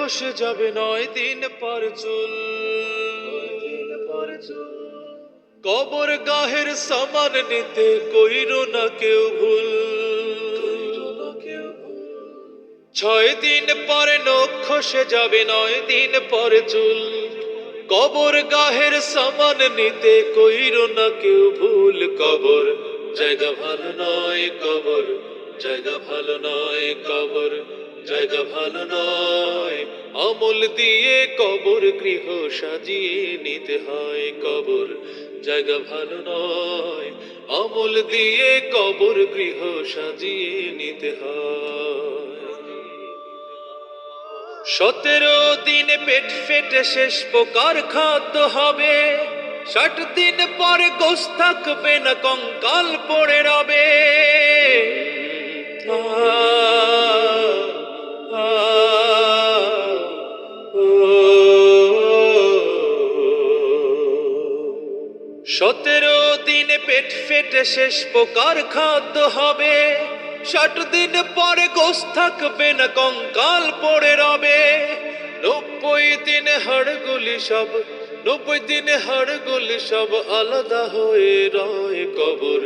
খসে যাবে 9 দিন পর চুল। কবর গাহের সমান নিতে কইরো না কেউ ভুল। 6 দিন পরে নখ খসে যাবে 9 দিন পরে চুল। কবর গাহের সমান নিতে কইরো না কেউ ভুল। কবর জায়গা ভালো নয়, কবর জায়গা ভালো নয়, কবর জায়গা ভালো নয়। আমল দিয়ে কবর গৃহ সাজিয়ে নিতে হয়। কবর জায়গা ভালো নয়, আমল দিয়ে কবর গৃহ সাজিয়ে নিতে হয়। 17 দিন পেট ফেটে শেষ প্রকার খাদ্য হবে। 60 দিন পরে গোশ থাকবে না, কঙ্কাল পড়ে রবে। 17 দিন পেট ফেটে শেষ প্রকার খাদ্য হবে। 60 দিন পরে গোশ থাকবে না, কঙ্কাল পড়ে রবে। 90 দিন হাড়গুলি সব, 90 দিন হাড়গুলি সব আলাদা হয়ে রয়। কবর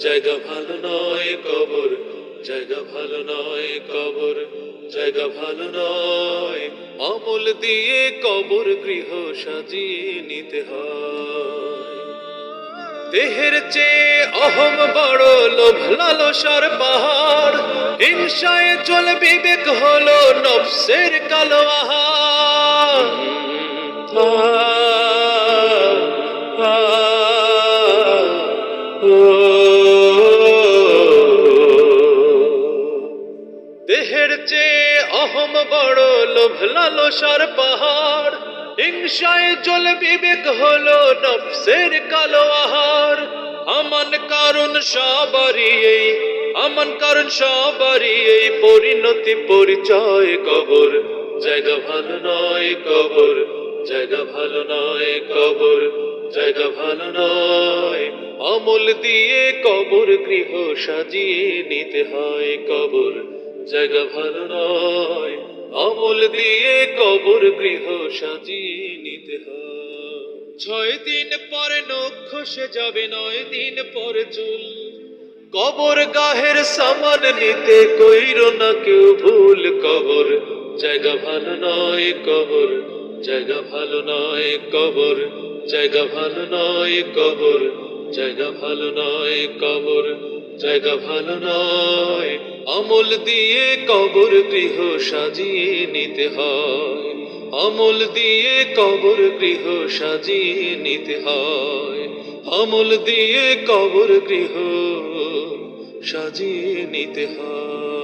জায়গা ভালো নয়, কবর জায়গা ভালো নয়, কবর জায়গা ভালো নয়। আমল দিয়ে কবর গৃহ সাজিয়ে নিতে হয়। দেহের চেয়ে অহম বড়, লোভ লালসার পাহাড়। হিংসায় চলে বিবেক হলো নফসের কালো আহার। দেহের চেয়ে অহম বড়, লোভ লালসার পাহাড়। হিংসায় চলে বিবেক হলো নফসের কালো আহার। আমান কারণ সবারই এই, আমান কারণ সবারই এই পরিণতি পরিচয়। কবর জায়গা ভালো নয়, কবর জায়গা ভালো নয়, কবর জায়গা ভালো নয়। আমল দিয়ে কবর গৃহ সাজিয়ে নিতে হয়। কবর জায়গা ভালো নয়, আমল দিয়ে কবর গৃহ সাজিয়ে নিতে হয়। 6 দিন পরে নখ খসে যাবে 9 দিন পরে চুল। কবর গাহের সমান নিতে কইরো না কেউ ভুল। কবর জায়গা ভালো নয়, কবর জায়গা ভালো নয়, কবর জায়গা ভালো নয়, কবর জায়গা ভালো নয়, কবর জায়গা ভালো নয়। আমল দিয়ে কবর গৃহ সাজিয়ে নিতে হয়। আমল দিয়ে কবর গৃহ সাজিয়ে নিতে হয়। আমল দিয়ে কবর গৃহ সাজিয়ে নিতে হয়।